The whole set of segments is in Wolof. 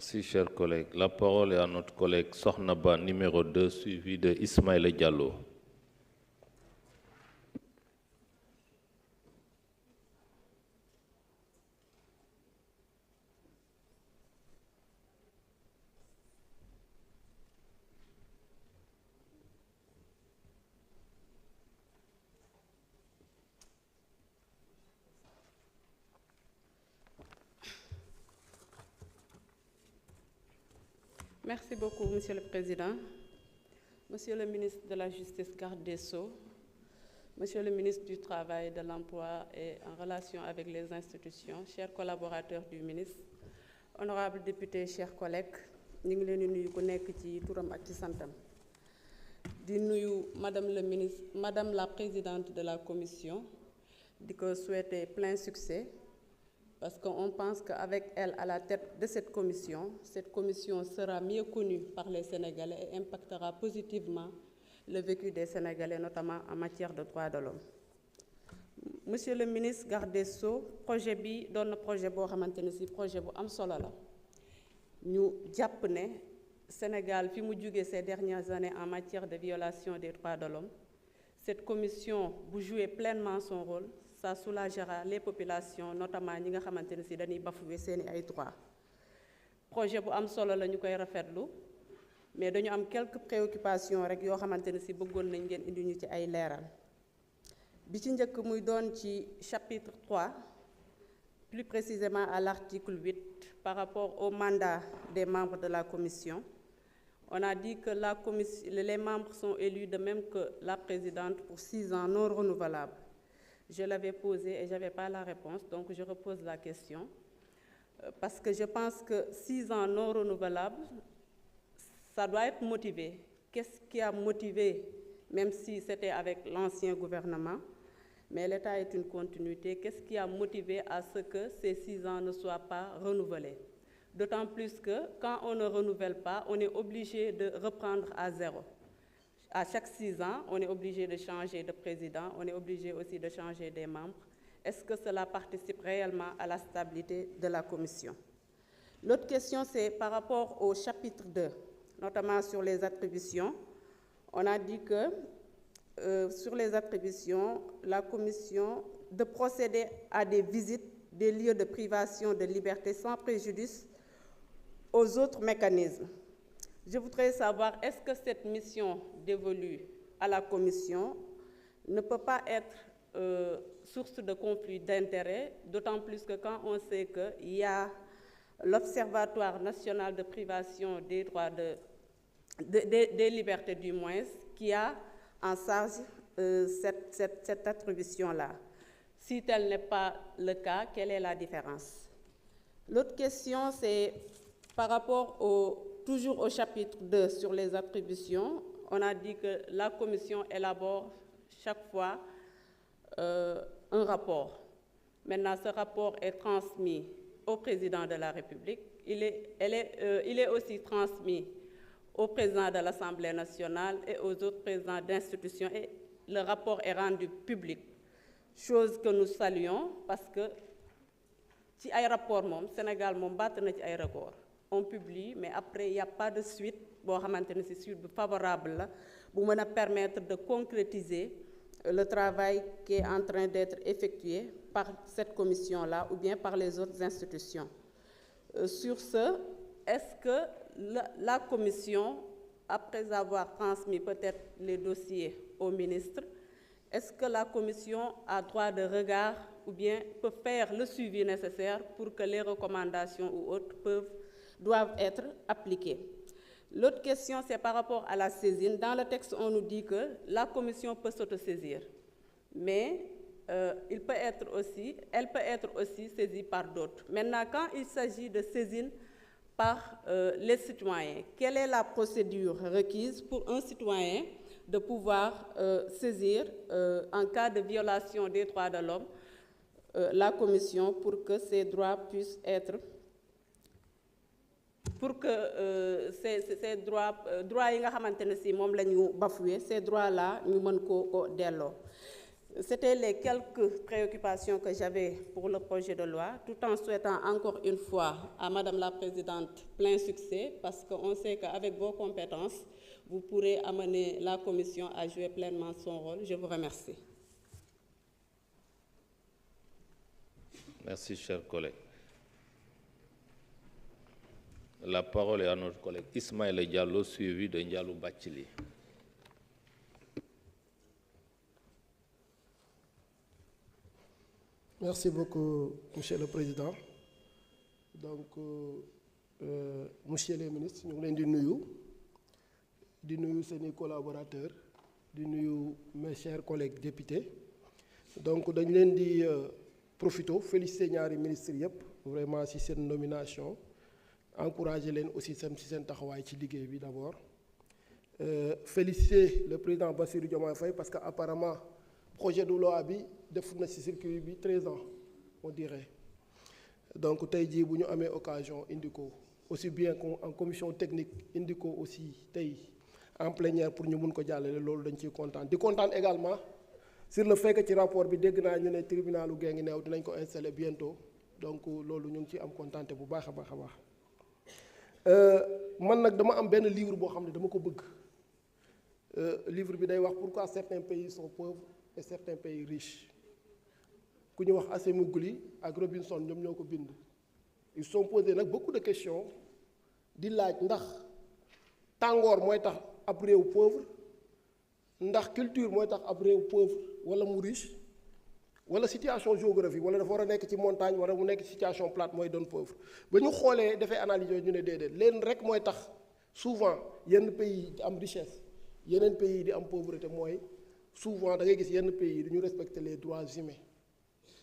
Merci, chers collègues. La parole est à notre collègue Sohnaba, numéro 2, suivi de Ismaël Diallo. Merci beaucoup, Monsieur le Président. Monsieur le ministre de la Justice, garde des Sceaux, Monsieur le ministre du Travail, de l'Emploi et en relation avec les institutions, chers collaborateurs du ministre, honorables députés, chers collègues, ñu ngi leen di nuyu ku nekk ci turam ak ci santam. Di nuyu Madame le ministre, Madame la Présidente de la Commission, di ko souhaiter plein succès. Parce qu'on pense qu'avec elle à la tête de cette commission sera mieux connue par les Sénégalais et impactera positivement le vécu des Sénégalais, notamment en matière de droits de l'homme. Monsieur le ministre garde des Sceaux, projet bi doon na projet boo xamante ne ci projet bu am solo la ñu jàpp ne Sénégal fi mu jógee ces dernières années en matière de violation des droits de l'homme, cette commission bu jouer pleinement son rôle. Ça soulagera les populations, notamment ñi nga xamante ne ci dañuy bafouer seeni ay droits. Projet bu am solo la ñu koy rafetlu mais dañu am quelques préoccupations rek yoo xamante ne ci bëggoon nañ ngeen indi ñu ci ay leeral. Bi ci njëkk muy doon ci chapitre 3, plus précisément à l'article 8, par rapport au mandat des membres de la commission. On a dit que les membres sont élus de même que la présidente pour 6 ans non renouvelables. Je l'avais posé et je n'avais pas la réponse, donc je repose la question. Parce que je pense que 6 ans non renouvelables, ça doit être motivé. Qu'est-ce qui a motivé, même si c'était avec l'ancien gouvernement, mais l'État est une continuité, qu'est-ce qui a motivé à ce que ces 6 ans ne soient pas renouvelés? D'autant plus que quand on ne renouvelle pas, on est obligé de reprendre à zéro. À chaque 6 ans, on est obligé de changer de président, on est obligé aussi de changer des membres. Est-ce que cela participe réellement à la stabilité de la commission? L'autre question, c'est par rapport au chapitre 2, notamment sur les attributions. On a dit que sur les attributions, la commission de procéder à des visites des lieux de privation de liberté sans préjudice aux autres mécanismes. Je voudrais savoir, est-ce que cette mission dévolue à la Commission ne peut pas être source de conflit d'intérêts, d'autant plus que quand on sait qu'il y a l'Observatoire national de privation des droits des libertés du moins, qui a en charge cette attribution-là. Si tel n'est pas le cas, quelle est la différence? L'autre question, c'est par rapport toujours au chapitre 2 sur les attributions. On a dit que la commission élabore chaque fois un rapport. Maintenant, ce rapport est transmis au président de la République. Il est aussi transmis au président de l'Assemblée nationale et aux autres présidents d'institutions. Et le rapport est rendu public. Chose que nous saluons parce que ci ay rapport moom Sénégal moom batt na ci ay record. On publie, mais après, il n'y a pas de suite. C'est suite favorable là, pour me permettre de concrétiser le travail qui est en train d'être effectué par cette commission-là ou bien par les autres institutions. Sur ce, est-ce que la commission, après avoir transmis peut-être les dossiers au ministre, est-ce que la commission a droit de regard ou bien peut faire le suivi nécessaire pour que les recommandations ou autres doivent être appliquées? L'autre question, c'est par rapport à la saisine. Dans le texte, on nous dit que la commission peut s'autosaisir, mais elle peut être aussi saisie par d'autres. Maintenant, quand il s'agit de saisine par les citoyens, quelle est la procédure requise pour un citoyen de pouvoir saisir, en cas de violation des droits de l'homme, la commission pour que ces droits puissent être pour que ces droits yi nga xamante ne si moom la ñu bafoué ces droits là ñu mën ko delloo. C'était les quelques préoccupations que j'avais pour le projet de loi, tout en souhaitant encore une fois à Madame la Présidente plein succès, parce qu'on sait qu'avec vos compétences, vous pourrez amener la Commission à jouer pleinement son rôle. Je vous remercie. Merci, chers collègues. La parole est à notre collègue Ismaïla Diallo, suivi de Ndialou Bathily. Merci beaucoup, Monsieur le Président. Donc, Monsieur le ministre, nous voulons nuyu ses collaborateurs, mes chers collègues députés. Donc, nous voulons profiter, féliciter les ministres vraiment si c'est une nomination, encourager les aussi si c'est un travail d'abord. Féliciter le président Bassirou Diomaye Faye parce qu'apparemment, le projet de loi bi def na ci circuit bi 13 ans on dirait donc tey jii bu ñu amee occasion indi ko aussi bien en commission technique indi ko aussi tey en plénière pour ñu mun ko jàllale loolu dañ ciy kontaan di kontaan également sur le fait que ci rapport bi dégg naa ñu ne tribunalu Guinguinéo dinañ ko installer bientôt donc loolu ñu ngi ciy am kontaante bu baax a baax a baax man nag dama am benn livre boo xam ne dama ko bëgg livre bi day wax pourquoi certains pays sont pauvres et certains pays riches ku ñu wax Acemoglu ak Robinson ñoom ñoo ko bind ils sont posés nag beaucoup de questions di laaj ndax tàngoor mooy tax ab réew pauvre ndax culture mooy tax ab réew pauvre wala mu riche wala situation géographique wala dafa war a nekk ci montagne wala mu nekk situation plate mooy doon pauvre ba ñu xoolee dafay analyse yooyu ñu ne déedéet leen rek mooy tax souvent yenn pays di am richesse yeneen pays di am pauvreté mooy souvent da ngay gis yenn pays yi dañu respecter les droits humains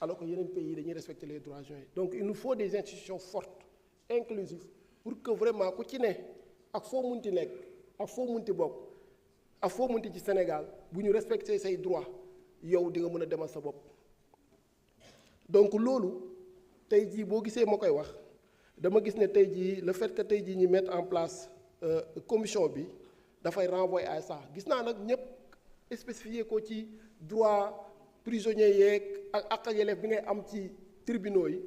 alors que yeneen pays yi dañuy respecter les droits humains donc il nous faut des institutions fortes inclusives pour que vraiment ku ci ne ak foo munti nekk ak foo munti bokk ak foo munti ci Sénégal bu ñu respecter say droits yow di nga mën a demal sa bopp. donc loolu tey jii boo gisee ma koy wax dama gis ne tey jii le fait que tey jii ñu mettre en place commission bi dafay renvoyer à ça gis naa nag ñëpp. spécifié ko ci droit prisonnier yeeg ak yelleef bi ngay am ci tribunaux yi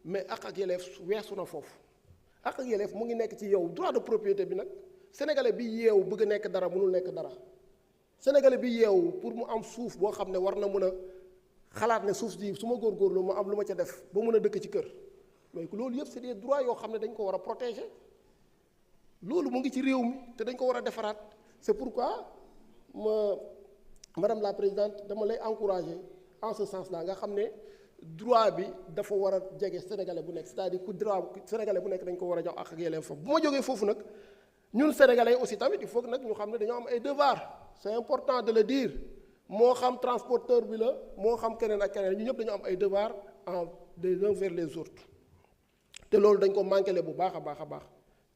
mais ak yelleef weesu na foofu ak yelleef mu ngi nekk ci yow droit de propriété bi nag sénégalais bi yeewu bëgg a nekk dara mënul nekk dara sénégalais bi yeewu pour mu am suuf boo xam ne war na mën a xalaat ne suuf ji su ma góorgóorlu ma am lu ma ca def ba mën a dëkk ci kër mais loolu yëpp c'est des droits yoo xam ne dañ ko war a protéger loolu mu ngi ci réew mi te dañ ko war a defaraat c'est pourquoi Madame la Présidente dama lay encourager en ce sens-là nga xam ne droit bi dafa war a jege sénégalais bu nekk c'est-à-dire ku droit sénégalais bu nekk dañ ko war a jox ak yelleef foofu bu ma jógee foofu nag ñun sénégalais aussi tamit il faut que nag ñu xam ne dañoo am ay devoirs c'est important de le dire moo xam transporteur bi la moo xam keneen ak keneen ñu ñëpp dañoo am ay devoirs en des uns vers les autres te loolu dañ ko manqué bu baax a baax a baax